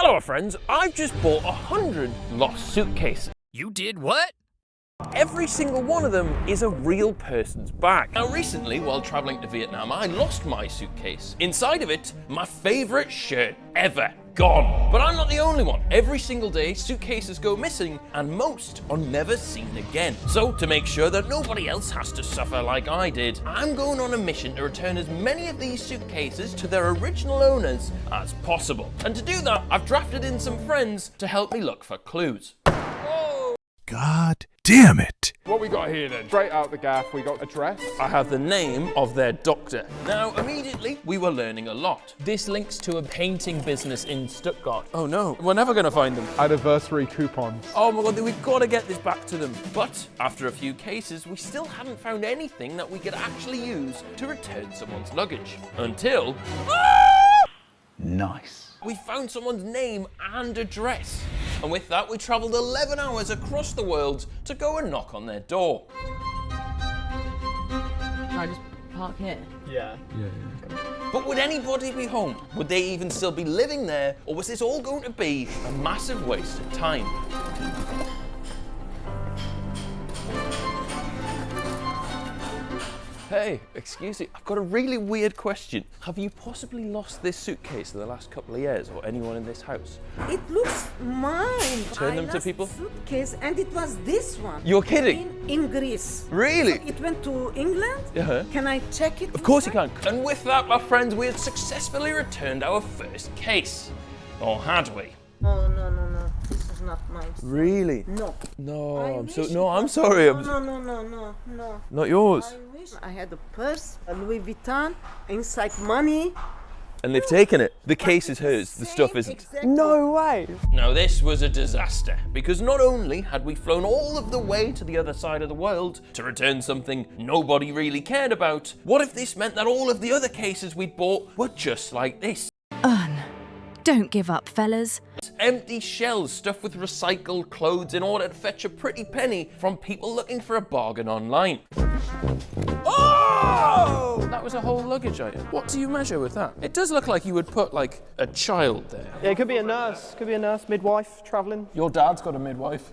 Hello friends, I've just bought 100 lost suitcases. You did what? Every single one of them is a real person's bag. Now recently, while traveling to Vietnam, I lost my suitcase. Inside of it, my favorite shirt ever. Gone. But I'm not the only one. Every single day, suitcases go missing and most are never seen again. So to make sure that nobody else has to suffer like I did, I'm going on a mission to return as many of these suitcases to their original owners as possible. And to do that, I've drafted in some friends to help me look for clues. God damn it. What we got here then? Straight out the gaff, we got address. I have the name of their doctor. Now, immediately, we were learning a lot. This links to a painting business in Stuttgart. Oh no, we're never gonna find them. Anniversary coupons. Oh my God, we've gotta get this back to them. But after a few cases, we still hadn't found anything that we could actually use to return someone's luggage. Until... Nice. we found someone's name and address. And with that, we traveled 11 hours across the world to go and knock on their door. Can I just park here? Yeah. But would anybody be home? Would they even still be living there? Or was this all going to be a massive waste of time? Hey, excuse me, I've got a really weird question. Have you possibly lost this suitcase in the last couple of years, or anyone in this house? It looks mine. Turn them I to lost people? Suitcase, and it was this one. You're kidding? In Greece. Really? It went to England. Uh-huh. Can I check it? Of course you can. And with that, my friends, we had successfully returned our first case. Or had we? Oh no. This is not mine. Really? No. No, I I'm wish so it I'm was- sorry. No. Not yours. I wish I had a purse, a Louis Vuitton, inside money. And they've taken it. The case is hers. The stuff isn't. Exactly. No way! Now this was a disaster, because not only had we flown all of the way to the other side of the world to return something nobody really cared about, what if this meant that all of the other cases we'd bought were just like this? Don't give up, fellas. Empty shells stuffed with recycled clothes in order to fetch a pretty penny from people looking for a bargain online. Oh! That was a whole luggage item. What do you measure with that? It does look like you would put like a child there. Yeah, it could be a nurse, midwife, travelling. Your dad's got a midwife.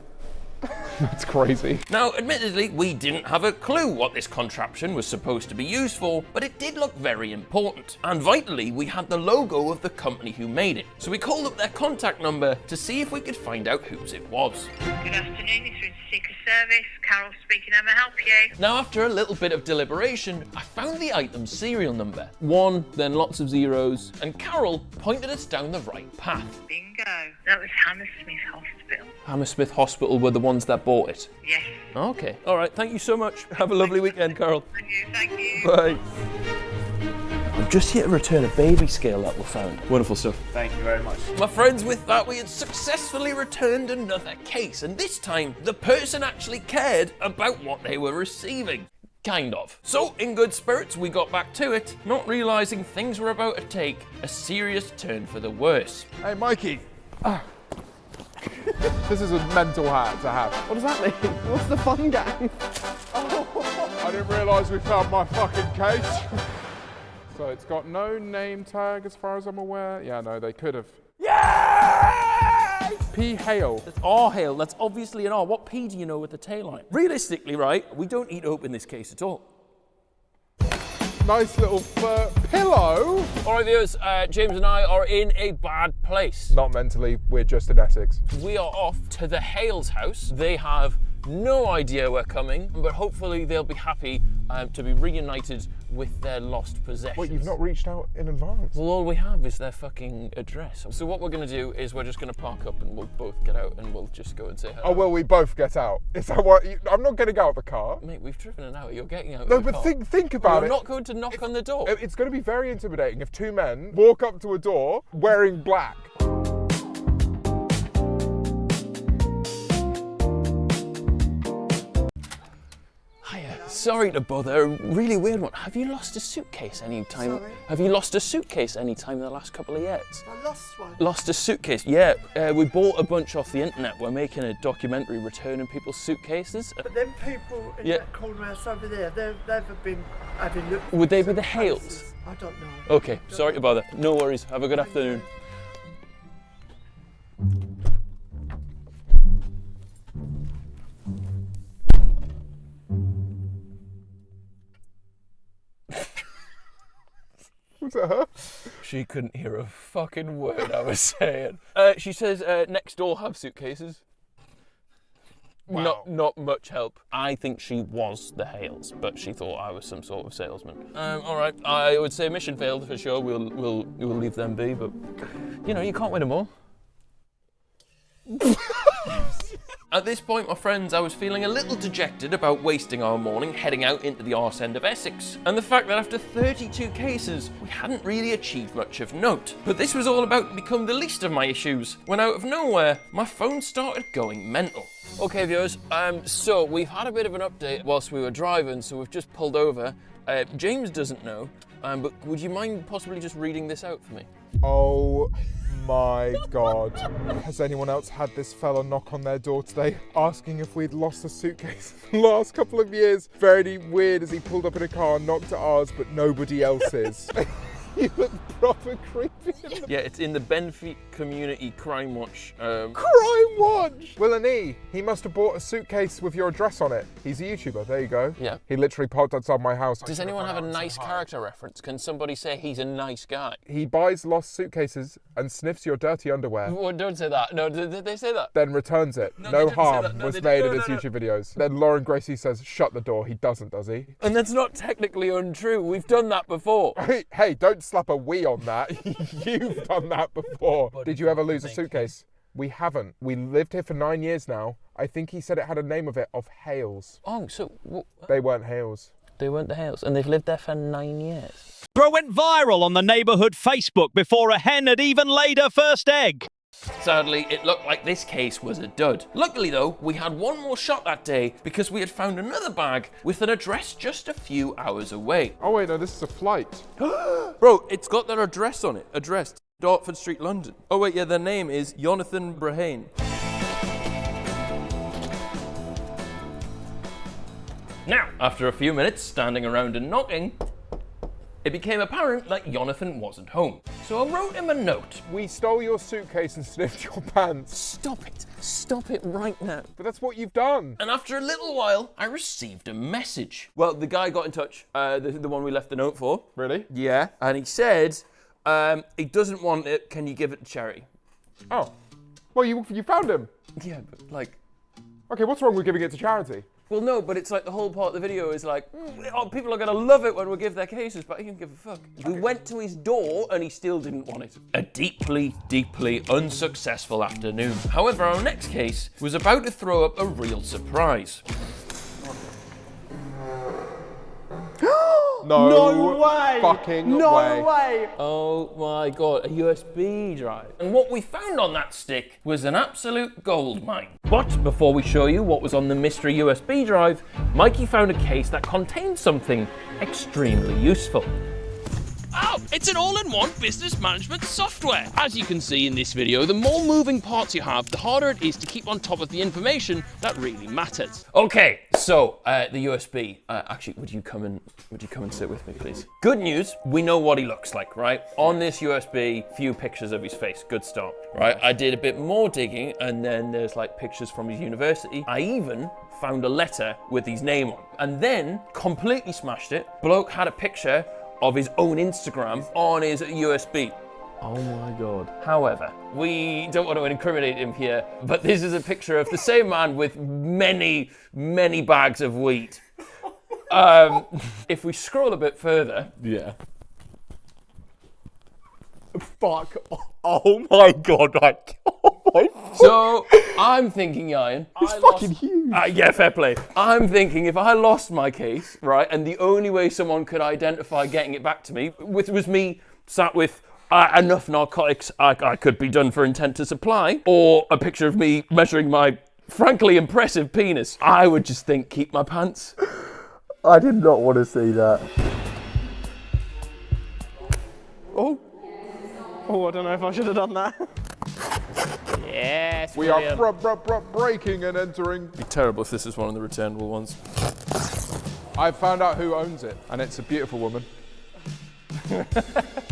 That's crazy. Now, admittedly, we didn't have a clue what this contraption was supposed to be used for, but it did look very important. And vitally, we had the logo of the company who made it. So we called up their contact number to see if we could find out whose it was. Good afternoon, this is Seeker Service. Carol speaking, how may I help you? Now, after a little bit of deliberation, I found the item's serial number. 1, then lots of zeros, and Carol pointed us down the right path. Bingo. That was Hammersmith Hospital. Hammersmith Hospital were the ones that bought it. Yes. Okay. All right. Thank you so much. Have a lovely weekend, Carol. Thank you. Bye. I'm just here to return a baby scale that we found. Wonderful stuff. Thank you very much. My friends, with that, we had successfully returned another case, and this time, the person actually cared about what they were receiving. Kind of. So, in good spirits, we got back to it, not realising things were about to take a serious turn for the worse. Hey, Mikey. This is a mental hat to have. What does that mean? What's the fun gang? I didn't realise we found my fucking case. So it's got no name tag as far as I'm aware. Yeah, no, they could have. Yay! P. Hale. That's R Hale. That's obviously an R. What P do you know with the tail line? Realistically, right, we don't need to open this case at all. Nice little fur pillow. All right, viewers, James and I are in a bad place. Not mentally, we're just in Essex. We are off to the Hales house. They have no idea we're coming, but hopefully they'll be happy to be reunited with their lost possessions. Wait, you've not reached out in advance? Well, all we have is their fucking address. So what we're going to do is we're just going to park up and we'll both get out and we'll just go and say hello. Oh, well, we both get out. Is that what? I'm not getting out of the car. Mate, we've driven an hour. You're getting out No, of the but car. think about We're it. not going to knock on the door. It's going to be very intimidating if two men walk up to a door wearing black. Sorry to bother, a really weird one. Have you lost a suitcase any time? Sorry? Have you lost a suitcase any time in the last couple of years? I lost one. Lost a suitcase? Yeah, we bought a bunch off the internet. We're making a documentary returning people's suitcases. But them people in Yeah. that corner house over there, they've never been having looked. Would they be at the some Hales? places. I don't know. Okay, sorry to bother. No worries. Have a good afternoon. Was it her? She couldn't hear a fucking word I was saying. She says next door have suitcases. Wow. Not much help. I think she was the Hales, but she thought I was some sort of salesman. All right, I would say mission failed for sure. We'll leave them be, but you know, you can't win them all. At this point, my friends, I was feeling a little dejected about wasting our morning heading out into the arse end of Essex, and the fact that after 32 cases, we hadn't really achieved much of note. But this was all about to become the least of my issues, when out of nowhere, my phone started going mental. Okay, viewers, so we've had a bit of an update whilst we were driving, so we've just pulled over. James doesn't know, but would you mind possibly just reading this out for me? Oh my God. Has anyone else had this fella knock on their door today asking if we'd lost a suitcase in the last couple of years? Very weird as he pulled up in a car and knocked at ours, but nobody else's. You look proper creepy. Yeah, it's in the Benfleet Community Crime Watch. Crime Watch! Will and he must have bought a suitcase with your address on it. He's a YouTuber, there you go. Yeah. He literally parked outside my house. Does anyone have a nice character reference? Can somebody say he's a nice guy? He buys lost suitcases and sniffs your dirty underwear. Well, don't say that. No, did they say that? Then returns it. No, No they didn't say harm that. No, was they made didn't. in his No. YouTube videos. Then Lauren Gracie says, shut the door. He doesn't, does he? And that's not technically untrue. We've done that before. Hey, don't slap a we on that. You've done that before. Did you ever lose a suitcase? We haven't. We lived here for 9 years now. I think he said it had a name of Hales. Oh, so They weren't Hales. they weren't the Hales, and they've lived there for 9 years. Bro went viral on the neighbourhood Facebook before a hen had even laid her first egg. Sadly, it looked like this case was a dud. Luckily though, we had one more shot that day because we had found another bag with an address just a few hours away. Oh wait, no, this is a flight. Bro, it's got their address on it. Addressed Dartford Street, London. Oh wait, yeah, their name is Jonathan Brahane. Now, after a few minutes standing around and knocking, it became apparent that Jonathan wasn't home. So I wrote him a note. We stole your suitcase and sniffed your pants. Stop it. Stop it right now. But that's what you've done. And after a little while, I received a message. Well, the guy got in touch, the one we left the note for. Really? Yeah. And he said, he doesn't want it, can you give it to charity? Oh. Well, you found him. Yeah, but like... Okay, what's wrong with giving it to charity? Well, no, but it's like the whole part of the video is like, oh, people are going to love it when we give their cases, but he didn't give a fuck. We went to his door and he still didn't want it. A deeply, deeply unsuccessful afternoon. However, our next case was about to throw up a real surprise. No way! fucking No way. way! Oh my God, a USB drive. And what we found on that stick was an absolute gold mine. But before we show you what was on the mystery USB drive, Mikey found a case that contained something extremely useful. Oh, it's an all-in-one business management software. As you can see in this video, the more moving parts you have, the harder it is to keep on top of the information that really matters. Okay, so the USB. Actually, would you come and sit with me, please? Good news, we know what he looks like, right? On this USB, few pictures of his face. Good start, right? I did a bit more digging, and then there's like pictures from his university. I even found a letter with his name on, and then completely smashed it. Bloke had a picture of his own Instagram on his USB. Oh my God. However, we don't want to incriminate him here, but this is a picture of the same man with many, many bags of wheat. If we scroll a bit further. Yeah. Fuck. Oh my God. So, I'm thinking, Ian. It's fucking huge. Yeah, fair play. I'm thinking if I lost my case, right, and the only way someone could identify getting it back to me was me sat with enough narcotics I could be done for intent to supply, or a picture of me measuring my frankly impressive penis, I would just think, keep my pants. I did not want to see that. Oh, I don't know if I should have done that. Yes, We are breaking and entering. It'd be terrible if this is one of the returnable ones. I found out who owns it, and it's a beautiful woman.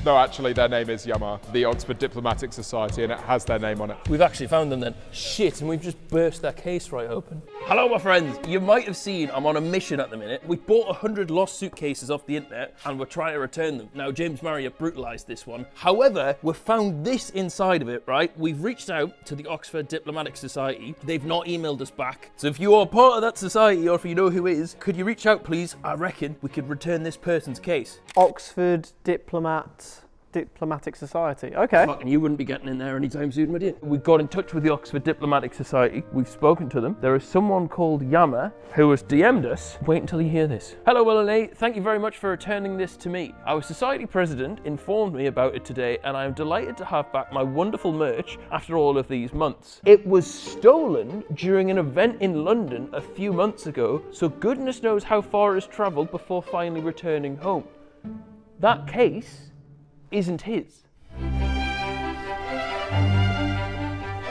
No, actually, their name is Yama, the Oxford Diplomatic Society, and it has their name on it. We've actually found them then. Shit, and we've just burst their case right open. Hello, my friends. You might have seen I'm on a mission at the minute. We bought 100 lost suitcases off the internet, and we're trying to return them. Now, James Marriott brutalised this one. However, we've found this inside of it, right? We've reached out to the Oxford Diplomatic Society. They've not emailed us back. So if you are part of that society, or if you know who is, could you reach out, please? I reckon we could return this person's case. Oxford Diplomatic Society. Okay. Fucking you wouldn't be getting in there anytime soon, would you? We got in touch with the Oxford Diplomatic Society. We've spoken to them. There is someone called Yama who has DM'd us. Wait until you hear this. Hello, Will and Nate. Thank you very much for returning this to me. Our society president informed me about it today, and I am delighted to have back my wonderful merch after all of these months. It was stolen during an event in London a few months ago, so goodness knows how far it has travelled before finally returning home. That case isn't his.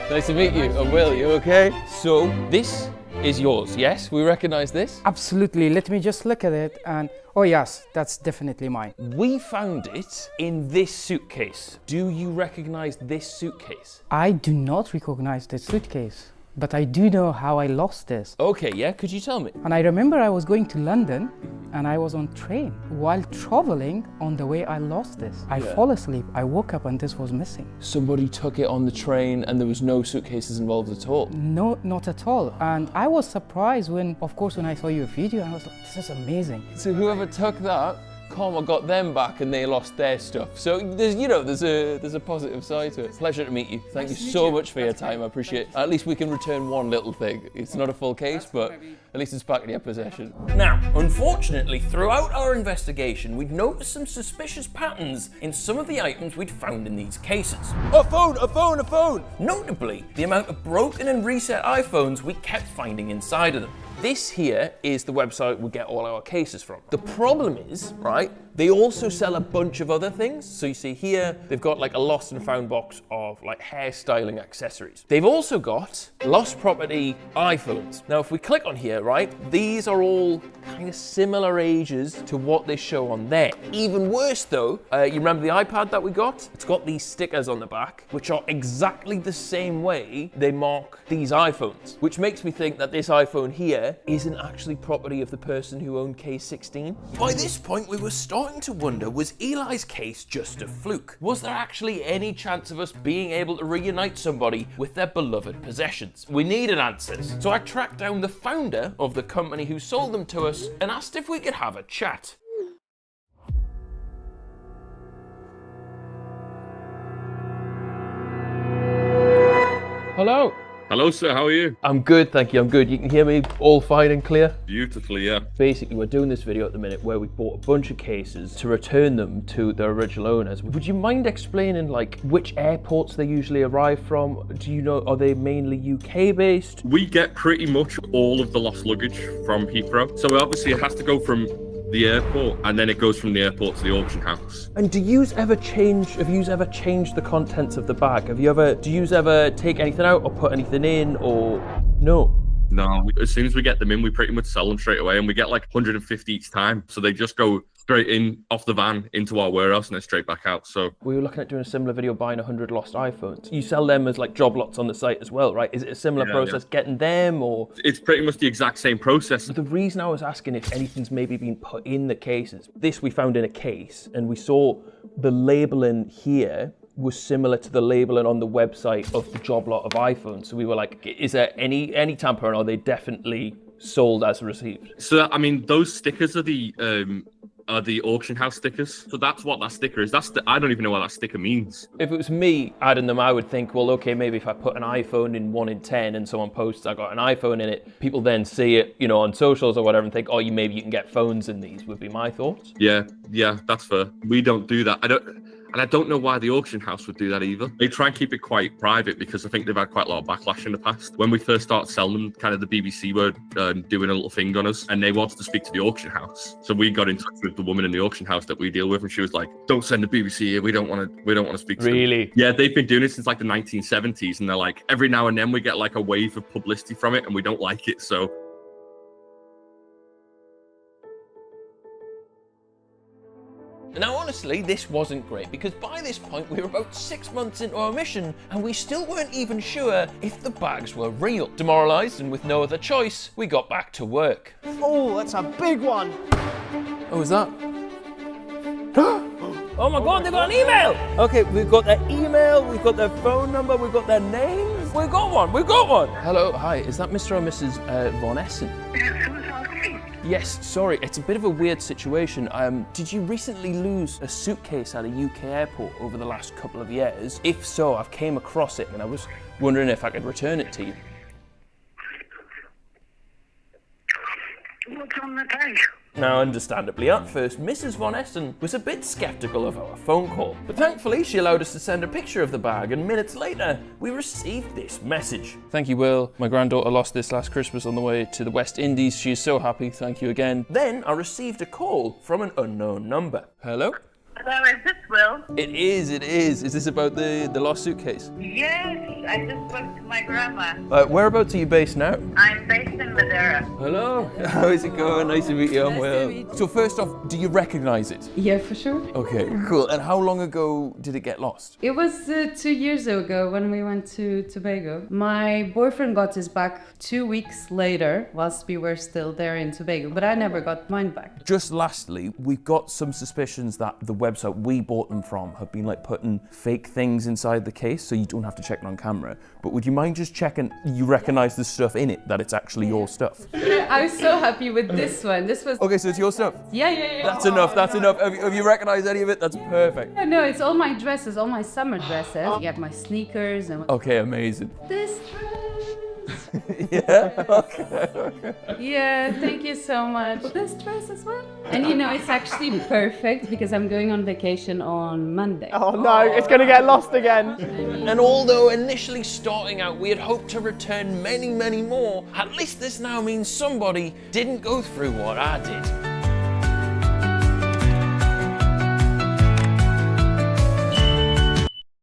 Nice to meet you. I'm Will, you okay? So, this is yours, yes? We recognise this? Absolutely. Let me just look at it and, oh yes, that's definitely mine. We found it in this suitcase. Do you recognise this suitcase? I do not recognize this suitcase, but I do know how I lost this. Okay, yeah, could you tell me? And I remember I was going to London and I was on train. While traveling on the way, I lost this. I fall asleep, I woke up and this was missing. Somebody took it on the train and there was no suitcases involved at all? No, not at all. And I was surprised when, of course, when I saw your video, I was like, this is amazing. So whoever took that, Karma got them back and they lost their stuff. So there's, you know, there's a positive side to it. Pleasure to meet you. Thank you so much for your time. I appreciate it. At least we can return one little thing. It's not a full case, but at least it's back in your possession. Now, unfortunately, throughout our investigation, we'd noticed some suspicious patterns in some of the items we'd found in these cases. A phone, a phone, a phone! Notably, the amount of broken and reset iPhones we kept finding inside of them. This here is the website we get all our cases from. The problem is, right, they also sell a bunch of other things. So you see here, they've got like a lost and found box of like hairstyling accessories. They've also got lost property iPhones. Now, if we click on here, right, these are all kind of similar ages to what they show on there. Even worse though, you remember the iPad that we got? It's got these stickers on the back, which are exactly the same way they mark these iPhones, which makes me think that this iPhone here isn't actually property of the person who owned case 16. By this point, we were starting to wonder, was Eli's case just a fluke? Was there actually any chance of us being able to reunite somebody with their beloved possessions? We needed answers. So I tracked down the founder of the company who sold them to us and asked if we could have a chat. Hello. Hello, sir. How are you? I'm good, thank you. I'm good. You can hear me all fine and clear? Beautifully, yeah. Basically, we're doing this video at the minute where we bought a bunch of cases to return them to their original owners. Would you mind explaining, like, which airports they usually arrive from? Do you know, are they mainly UK-based? We get pretty much all of the lost luggage from Heathrow. So obviously it has to go from the airport, and then it goes from the airport to the auction house. And have you ever changed the contents of the bag? Do you ever take anything out or put anything in, or no? No, as soon as we get them in, we pretty much sell them straight away, and we get like 150 each time. So they just go straight in off the van into our warehouse and then straight back out. So we were looking at doing a similar video, buying 100 lost iPhones. You sell them as like job lots on the site as well, right? Is it a similar process getting them, or? It's pretty much the exact same process. The reason I was asking if anything's maybe been put in the cases, this we found in a case, and we saw the labeling here was similar to the labeling on the website of the job lot of iPhones. So we were like, is there any tampering, or are they definitely sold as received? So I mean, those stickers are the auction house stickers. So that's what that sticker is. I don't even know what that sticker means. If it was me adding them, I would think, well, okay, maybe if I put an iPhone in 1 in 10 and someone posts I got an iPhone in it, people then see it, you know, on socials or whatever and think, oh, maybe you can get phones in these, would be my thoughts. Yeah, that's fair. We don't do that. And I don't know why the auction house would do that either. They try and keep it quite private because I think they've had quite a lot of backlash in the past. When we first started selling them, kind of the BBC were doing a little thing on us, and they wanted to speak to the auction house. So we got in touch with the woman in the auction house that we deal with, and she was like, "Don't send the BBC here. We don't want to speak to them." Really? Yeah, they've been doing it since like the 1970s, and they're like, every now and then we get like a wave of publicity from it, and we don't like it. So. Now, on a honestly, this wasn't great because by this point we were about 6 months into our mission and we still weren't even sure if the bags were real. Demoralised and with no other choice, we got back to work. Oh, that's a big one. Oh, is that? Oh my God, they got an email! Okay, we've got their email, we've got their phone number, we've got their names. We've got one. Hello, hi, is that Mr. or Mrs. Von Essen? Yes, sorry, it's a bit of a weird situation. Did you recently lose a suitcase at a UK airport over the last couple of years? If so, I've came across it and I was wondering if I could return it to you. What's on the bag? Now, understandably, at first, Mrs. Von Essen was a bit sceptical of our phone call, but thankfully she allowed us to send a picture of the bag, and minutes later, we received this message. Thank you, Will. My granddaughter lost this last Christmas on the way to the West Indies. She is so happy. Thank you again. Then I received a call from an unknown number. Hello? Hello, is this Will? It is. Is this about the lost suitcase? Yes, I just spoke to my grandma. Whereabouts are you based now? I'm based in Madeira. Hello. How is it going? Nice to meet you. I'm Will. So first off, do you recognize it? Yeah, for sure. Okay, cool. And how long ago did it get lost? It was 2 years ago when we went to Tobago. My boyfriend got his back 2 weeks later whilst we were still there in Tobago, but I never got mine back. Just lastly, we've got some suspicions that the website we bought them from have been like putting fake things inside the case so you don't have to check it on camera. But would you mind just checking you recognize the stuff in it, that it's actually your stuff? I was so happy with this one. This was... Okay, so it's your stuff? Yeah. That's enough. Have you recognized any of it? That's perfect. No, it's all my dresses, all my summer dresses. I got my sneakers and... Okay, amazing. This dress. Yeah? Okay. Yeah, thank you so much. This dress as well. And you know, it's actually perfect because I'm going on vacation on Monday. Oh no, it's going to get lost again. And although initially starting out we had hoped to return many more, at least this now means somebody didn't go through what I did.